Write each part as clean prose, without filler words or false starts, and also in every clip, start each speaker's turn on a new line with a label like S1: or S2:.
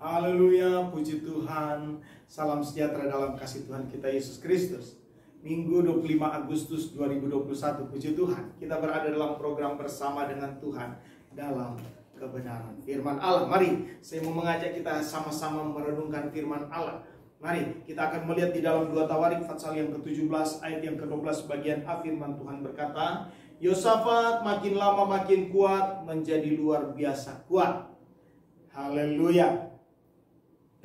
S1: Haleluya, puji Tuhan. Salam sejahtera dalam kasih Tuhan kita Yesus Kristus. Minggu 25 Agustus 2021, puji Tuhan. Kita berada dalam program bersama dengan Tuhan dalam kebenaran firman Allah. Mari, saya mau mengajak kita sama-sama merenungkan firman Allah. Mari, kita akan melihat di dalam 2 Tawarik pasal yang ke-17 ayat yang ke-12 bagian A. Firman Tuhan berkata, Yosafat makin lama makin kuat, menjadi luar biasa kuat. Haleluya.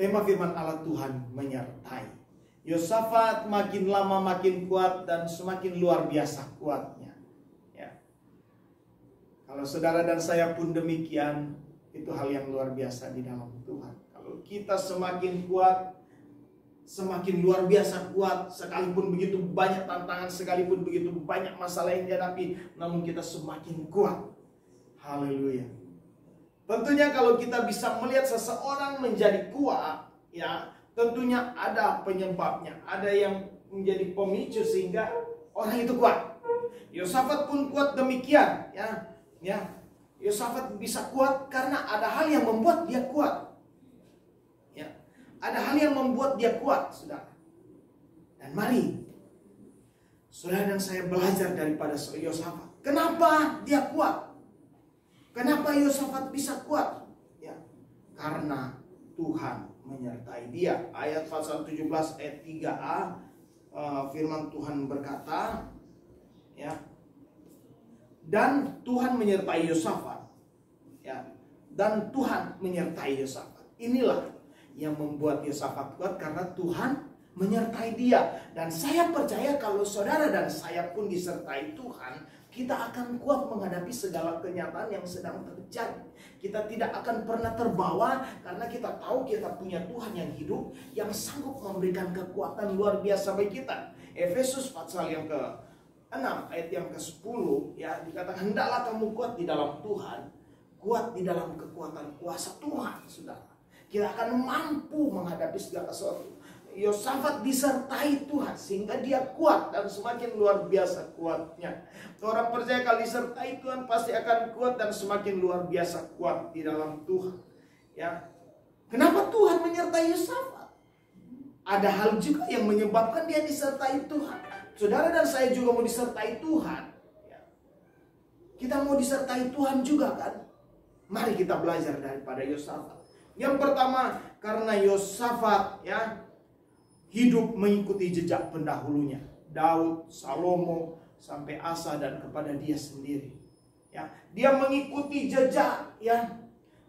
S1: Tema firman Allah, Tuhan menyertai. Yosafat makin lama makin kuat dan semakin luar biasa kuatnya. Ya. Kalau saudara dan saya pun demikian, itu hal yang luar biasa di dalam Tuhan. Kalau kita semakin kuat, semakin luar biasa kuat, sekalipun begitu banyak tantangan, sekalipun begitu banyak masalah yang dihadapi, namun kita semakin kuat. Haleluya. Tentunya kalau kita bisa melihat seseorang menjadi kuat, ya tentunya ada penyebabnya, ada yang menjadi pemicu sehingga orang itu kuat. Yosafat pun kuat demikian, ya. Yosafat bisa kuat karena ada hal yang membuat dia kuat. Ya, ada hal yang membuat dia kuat, saudara. Dan mari, saudara dan saya belajar daripada Yosafat. Kenapa dia kuat? Kenapa Yosafat bisa kuat? Ya, karena Tuhan menyertai dia. Ayat pasal 17 ayat 3a, firman Tuhan berkata, ya, dan Tuhan menyertai Yosafat. Ya, dan Tuhan menyertai Yosafat. Inilah yang membuat Yosafat kuat, karena Tuhan menyertai dia. Dan saya percaya kalau saudara dan saya pun disertai Tuhan, kita akan kuat menghadapi segala kenyataan yang sedang terjadi. Kita tidak akan pernah terbawa karena kita tahu kita punya Tuhan yang hidup, yang sanggup memberikan kekuatan luar biasa bagi kita. Efesus pasal yang ke-6 ayat yang ke-10, ya, dikatakan hendaklah kamu kuat di dalam Tuhan, kuat di dalam kekuatan kuasa Tuhan, saudara. Kita akan mampu menghadapi segala sesuatu. Yosafat disertai Tuhan sehingga dia kuat dan semakin luar biasa kuatnya. Orang percaya kalau disertai Tuhan pasti akan kuat dan semakin luar biasa kuat di dalam Tuhan. Ya, kenapa Tuhan menyertai Yosafat? Ada hal juga yang menyebabkan dia disertai Tuhan. Saudara dan saya juga mau disertai Tuhan. Ya. Kita mau disertai Tuhan juga kan? Mari kita belajar daripada Yosafat. Yang pertama, karena Yosafat, ya, hidup mengikuti jejak pendahulunya, Daud, Salomo, sampai Asa dan kepada dia sendiri. Ya, dia mengikuti jejak, ya,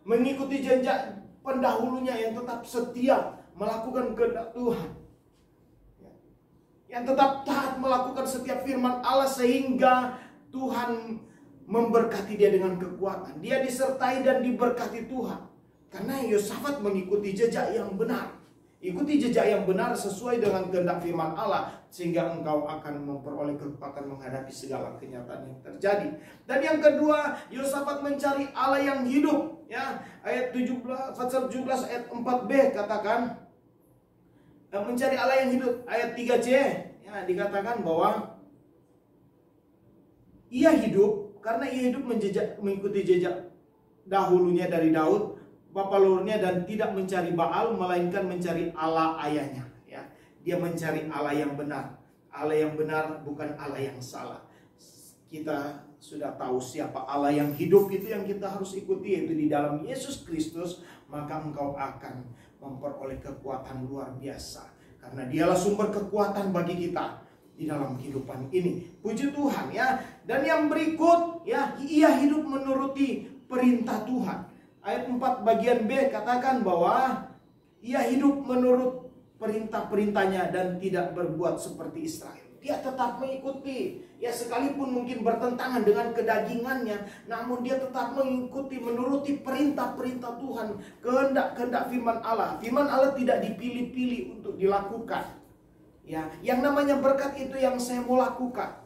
S1: mengikuti jejak pendahulunya yang tetap setia melakukan kehendak Tuhan, ya, yang tetap taat melakukan setiap firman Allah sehingga Tuhan memberkati dia dengan kekuatan. Dia disertai dan diberkati Tuhan karena Yosafat mengikuti jejak yang benar. Ikuti jejak yang benar sesuai dengan kehendak firman Allah, sehingga engkau akan memperoleh kekuatan menghadapi segala kenyataan yang terjadi. Dan yang kedua, Yosafat mencari Allah yang hidup. Ya, ayat 17 pasal 17 ayat 4b katakan mencari Allah yang hidup. Ayat 3c, ya, dikatakan bahwa ia hidup karena ia hidup mengikuti jejak dahulunya dari Daud, bapa leluhurnya, dan tidak mencari Baal melainkan mencari Allah ayahnya. Ya, dia mencari Allah yang benar. Allah yang benar, bukan Allah yang salah. Kita sudah tahu siapa Allah yang hidup, itu yang kita harus ikuti, yaitu di dalam Yesus Kristus. Maka engkau akan memperoleh kekuatan luar biasa, karena dialah sumber kekuatan bagi kita di dalam kehidupan ini. Puji Tuhan, ya. Dan yang berikut, ya, ia hidup menuruti perintah Tuhan. Ayat 4 bagian B katakan bahwa ia hidup menurut perintah-perintahnya dan tidak berbuat seperti Israel. Dia tetap mengikuti, ya, sekalipun mungkin bertentangan dengan kedagingannya, namun dia tetap mengikuti, menuruti perintah-perintah Tuhan, kehendak-kehendak firman Allah. Firman Allah tidak dipilih-pilih untuk dilakukan. Ya, yang namanya berkat itu yang saya mau lakukan.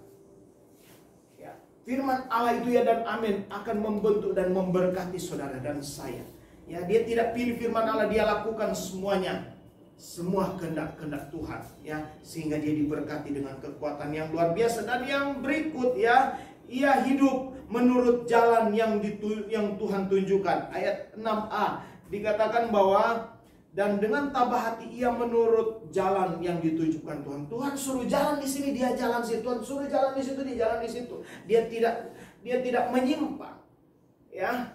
S1: Firman Allah itu, ya dan amin, akan membentuk dan memberkati saudara dan saya. Ya, dia tidak pilih firman Allah, dia lakukan semuanya. Semua kehendak-kehendak Tuhan, ya, sehingga dia diberkati dengan kekuatan yang luar biasa. Dan yang berikut, ya, ia hidup menurut jalan yang Tuhan tunjukkan. Ayat 6a dikatakan bahwa dan dengan tabah hati ia menurut jalan yang ditujukan Tuhan. Tuhan suruh jalan di sini, dia jalan di situ. Tuhan suruh jalan di situ, dia jalan di situ. Dia tidak menyimpang, ya.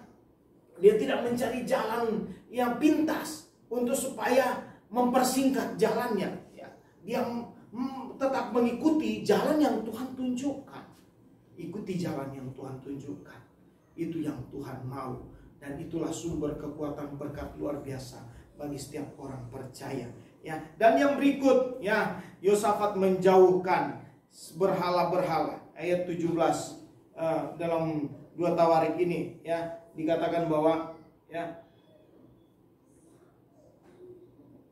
S1: Dia tidak mencari jalan yang pintas untuk supaya mempersingkat jalannya, ya. Dia tetap mengikuti jalan yang Tuhan tunjukkan. Ikuti jalan yang Tuhan tunjukkan. Itu yang Tuhan mau. Dan itulah sumber kekuatan berkat luar biasa bagi setiap orang percaya, ya. Dan yang berikut, ya, Yosafat menjauhkan berhala-berhala. Ayat 17 dalam 2 Tawarik ini, ya, dikatakan bahwa, ya,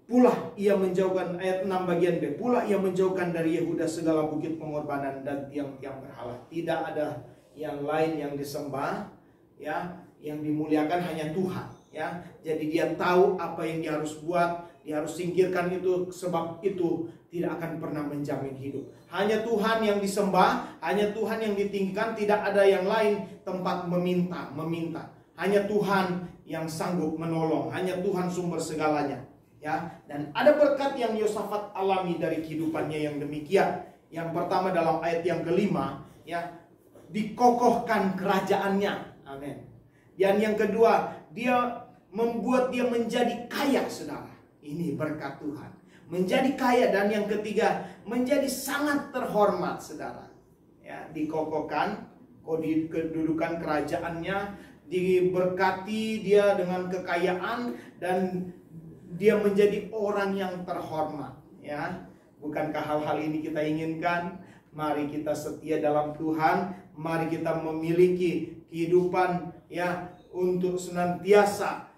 S1: pula ia menjauhkan, ayat 6 bagian B, pula ia menjauhkan dari Yehuda segala bukit pengorbanan dan tiang-tiang berhala. Tidak ada yang lain yang disembah, ya, yang dimuliakan hanya Tuhan, ya. Jadi dia tahu apa yang dia harus buat, dia harus singkirkan itu, sebab itu tidak akan pernah menjamin hidup. Hanya Tuhan yang disembah, hanya Tuhan yang ditinggikan, tidak ada yang lain tempat meminta. Hanya Tuhan yang sanggup menolong, hanya Tuhan sumber segalanya, ya. Dan ada berkat yang Yosafat alami dari kehidupannya yang demikian. Yang pertama dalam ayat yang kelima, ya, dikokohkan kerajaannya. Amin. Dan yang kedua, dia membuat dia menjadi kaya, saudara. Ini berkat Tuhan. Menjadi kaya. Dan yang ketiga, menjadi sangat terhormat, saudara. Ya, dikokohkan kedudukan kerajaannya, diberkati dia dengan kekayaan, dan dia menjadi orang yang terhormat, ya. Bukankah hal-hal ini kita inginkan? Mari kita setia dalam Tuhan. Mari kita memiliki kehidupan, ya, untuk senantiasa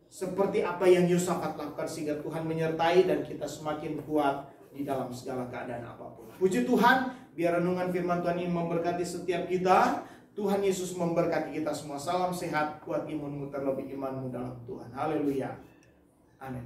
S1: seperti apa yang Yosafat lakukan, sehingga Tuhan menyertai dan kita semakin kuat di dalam segala keadaan apapun. Puji Tuhan, biar renungan firman Tuhan ini memberkati setiap kita. Tuhan Yesus memberkati kita semua. Salam sehat, kuat imunmu, terlebih imanmu dalam Tuhan. Haleluya. Amin.